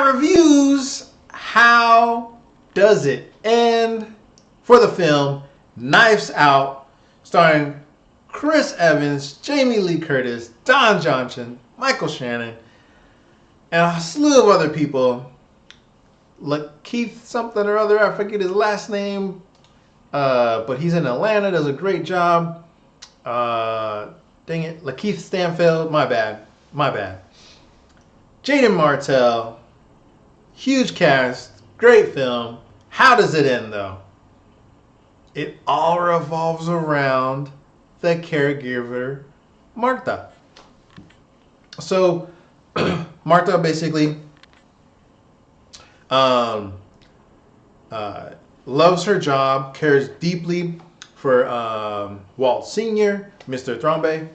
my reviews, how does it end for the film Knives Out, starring Chris Evans, Jamie Lee Curtis, Don Johnson, Michael Shannon, and a slew of other people. Lakeith something or other, I forget his last name, but he's in Atlanta, does a great job. Dang it, Lakeith Stanfield, my bad. Jaden Martell, huge cast, great film. How does it end though? It all revolves around the caregiver, Martha. So, Martha basically loves her job, cares deeply for Walt Sr., Mr. Thrombey,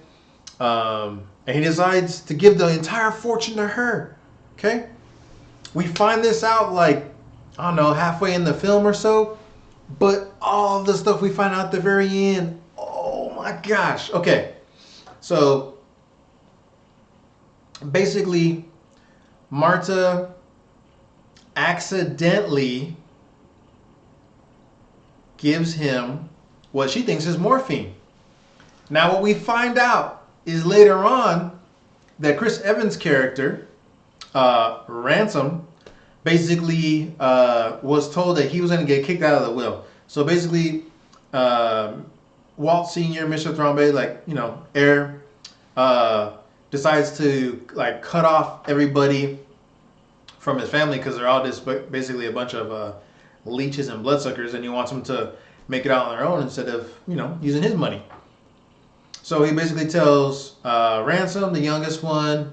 and he decides to give the entire fortune to her. Okay? We find this out like, I don't know, halfway in the film or so, but all of the stuff we find out at the very end, oh my gosh. Okay, so basically, Martha accidentally gives him what she thinks is morphine. Now, what we find out is later on that Chris Evans' character, Ransom, basically was told that he was going to get kicked out of the will. So basically, Walt Sr., Mr. Thrombey, heir, decides to cut off everybody from his family because they're all just basically a bunch of leeches and bloodsuckers, and he wants them to make it out on their own instead of using his money. So he basically tells Ransom, the youngest one,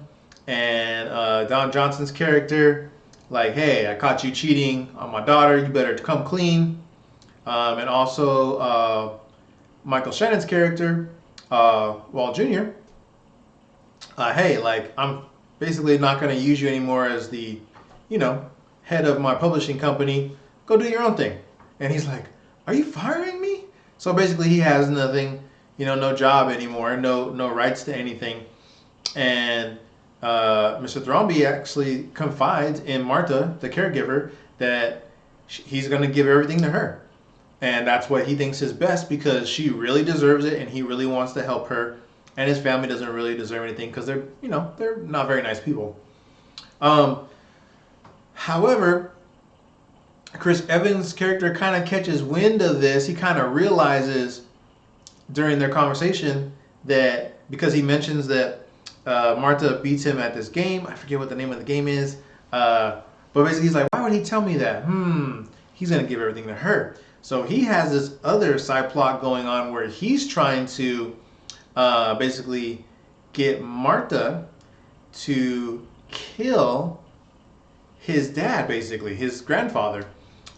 and Don Johnson's character, hey, I caught you cheating on my daughter, you better come clean. And also Michael Shannon's character, Walt Jr., hey, I'm basically not going to use you anymore as the, head of my publishing company. Go do your own thing. And he's like, are you firing me? So basically he has nothing, no job anymore, no rights to anything. And Mr. Thrombey actually confides in Martha, the caregiver, that he's going to give everything to her. And that's what he thinks is best because she really deserves it and he really wants to help her. And his family doesn't really deserve anything because they're not very nice people. However, Chris Evans' character kind of catches wind of this. He kind of realizes during their conversation that because he mentions that Martha beats him at this game. I forget what the name of the game is. But basically he's like, why would he tell me that? He's going to give everything to her. So he has this other side plot going on where he's trying to basically get Martha to kill his dad, basically, his grandfather.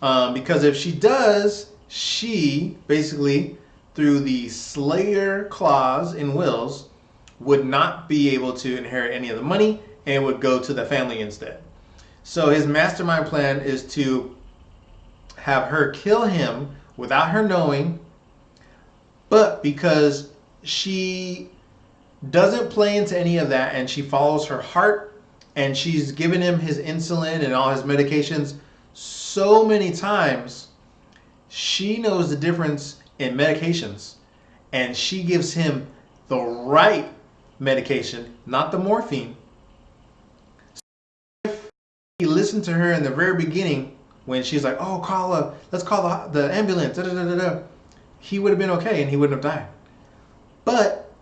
Because if she does, she basically, through the Slater clause in wills, would not be able to inherit any of the money and would go to the family instead. So his mastermind plan is to have her kill him without her knowing, but because she doesn't play into any of that and she follows her heart and she's given him his insulin and all his medications so many times, she knows the difference in medications and she gives him the right medication, not the morphine. If he listened to her in the very beginning when she's like, oh, let's call the ambulance, he would have been okay and he wouldn't have died. But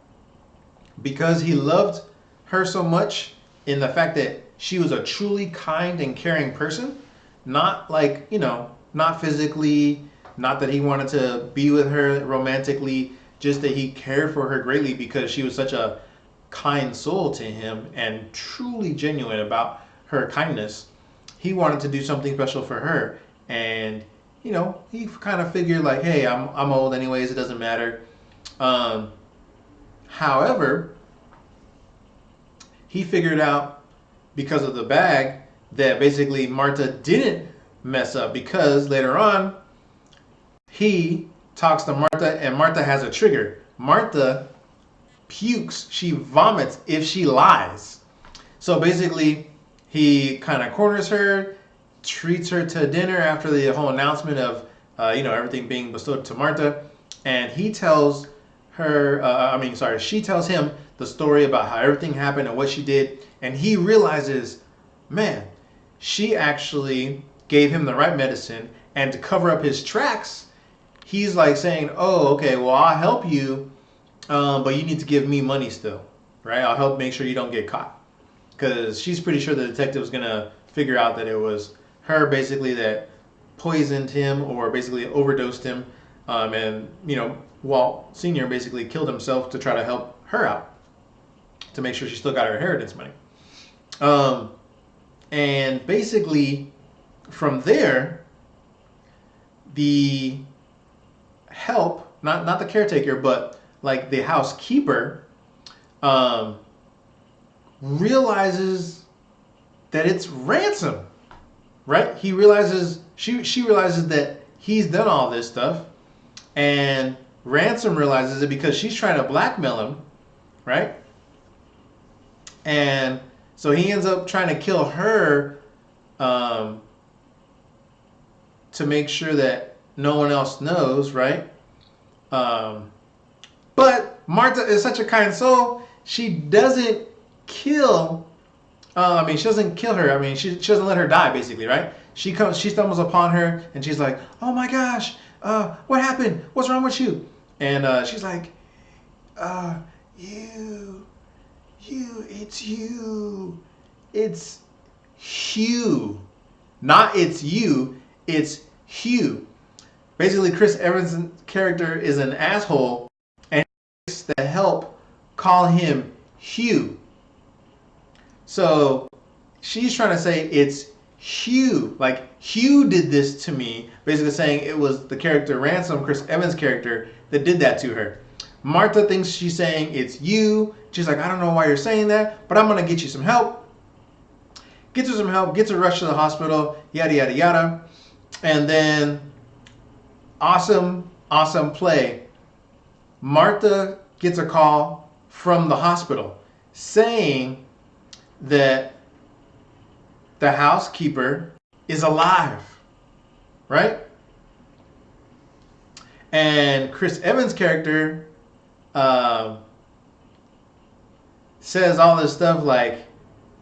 because he loved her so much in the fact that she was a truly kind and caring person, not not physically, not that he wanted to be with her romantically, just that he cared for her greatly because she was such a kind soul to him and truly genuine about her kindness. He wanted to do something special for her, and he kind of figured hey, I'm old anyways, it doesn't matter. However, he figured out because of the bag that basically Martha didn't mess up because later on he talks to Martha and Martha has a trigger. Martha pukes, she vomits if she lies. So basically He kind of corners her, treats her to dinner after the whole announcement of everything being bestowed to Martha, and he tells her. She tells him the story about how everything happened and what she did, and he realizes, man, she actually gave him the right medicine, and to cover up his tracks, he's like saying, "Oh, okay, well, I'll help you, but you need to give me money still, right? I'll help make sure you don't get caught." Because she's pretty sure the detective was gonna figure out that it was her basically that poisoned him or basically overdosed him, and Walt Senior basically killed himself to try to help her out to make sure she still got her inheritance money. And basically from there, the help, not the caretaker, but like the housekeeper, um, realizes that it's Ransom, right? He realizes she realizes that he's done all this stuff, and Ransom realizes it because she's trying to blackmail him, right? And so he ends up trying to kill her, um, to make sure that no one else knows, right? Um, but Martha is such a kind soul; she doesn't kill. She doesn't kill her. She doesn't let her die, basically, right? She stumbles upon her, and she's like, "Oh my gosh, what happened? What's wrong with you?" And she's like, uh, "You, it's you, it's Hugh, not it's you, it's Hugh." Basically, Chris Evans' character is an asshole, and he makes the help call him Hugh. So she's trying to say it's Hugh, like Hugh did this to me, basically saying it was the character Ransom, Chris Evans' character, that did that to her. Martha thinks she's saying it's you. She's like, "I don't know why you're saying that, but I'm gonna get you some help." Gets her some help, gets her rushed to the hospital, yada yada yada. And then awesome play. Martha gets a call from the hospital saying that the housekeeper is alive, right? And Chris Evans' character uh, says all this stuff like,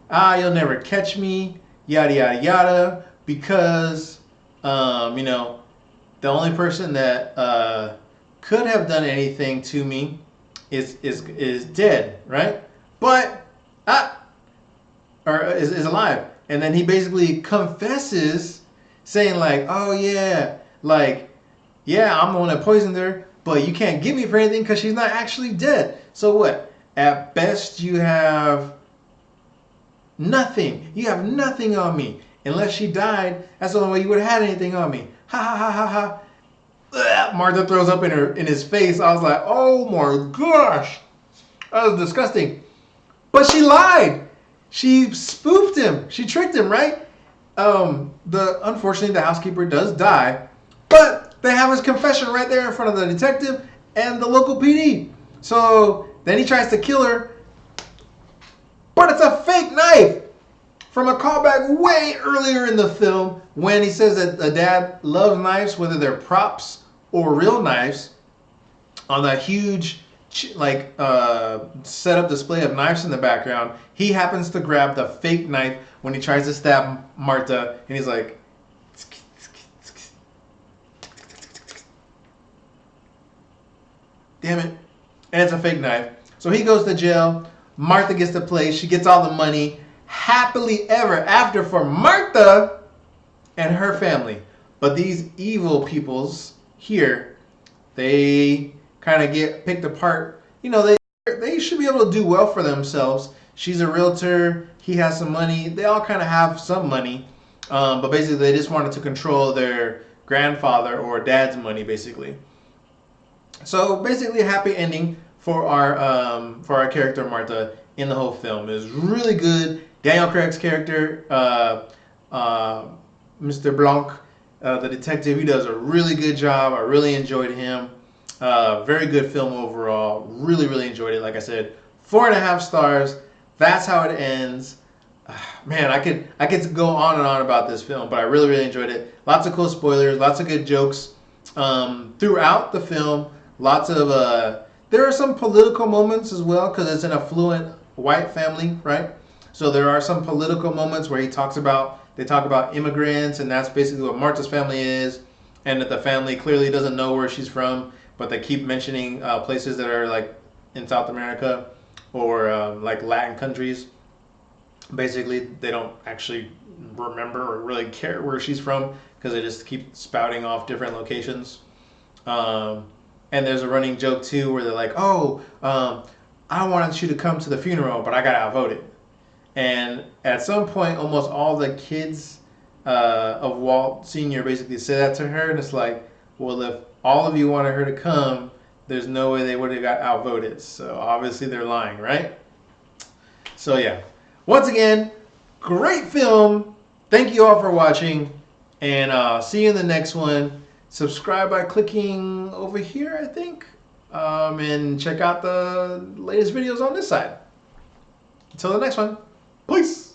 "You'll never catch me," yada yada yada, because the only person that could have done anything to me is dead, right? But is alive. And then he basically confesses, saying like, "Oh yeah, like, yeah, I'm the one that poisoned her, but you can't get me for anything because she's not actually dead. So what? At best, you have nothing. You have nothing on me. Unless she died, that's the only way you would have had anything on me. Ha ha ha ha ha." Ugh, Martha throws up in his face. I was like, "Oh my gosh, that was disgusting." But she lied. She spoofed him. She tricked him, right? Unfortunately, the housekeeper does die, but they have his confession right there in front of the detective and the local PD. So then he tries to kill her, but it's a fake knife from a callback way earlier in the film when he says that the dad loves knives, whether they're props or real knives, on that huge set up display of knives in the background. He happens to grab the fake knife when he tries to stab Martha, and he's like, "Damn it." And it's a fake knife. So he goes to jail. Martha gets to play. She gets all the money. Happily ever after for Martha and her family. But these evil peoples here, they kind of get picked apart. They should be able to do well for themselves. She's a realtor. He has some money. They all kind of have some money, but basically they just wanted to control their grandfather or dad's money, basically. So basically, a happy ending for our character Martha in the whole film. It was really good. Daniel Craig's character, uh, Mr. Blanc, the detective, he does a really good job. I really enjoyed him. Very good film overall. Really, really enjoyed it. Like I said, 4.5 stars. That's how it ends. Man, I could go on and on about this film, but I really really enjoyed it. Lots of cool spoilers, lots of good jokes throughout the film. Lots of there are some political moments as well because it's an affluent white family, right? So there are some political moments where they talk about immigrants, and that's basically what Martha's family is, and that the family clearly doesn't know where she's from, but they keep mentioning places that are like in South America or like Latin countries. Basically, they don't actually remember or really care where she's from because they just keep spouting off different locations. Um, and there's a running joke too where they're like, "Oh, I wanted you to come to the funeral, but I got outvoted." And at some point, almost all the kids of Walt Senior basically say that to her, and it's like, "Well, if all of you wanted her to come, there's no way they would have got outvoted. So obviously they're lying, right?" So yeah, once again, great film. Thank you all for watching, and see you in the next one. Subscribe by clicking over here, I think, and check out the latest videos on this side. Until the next one, peace.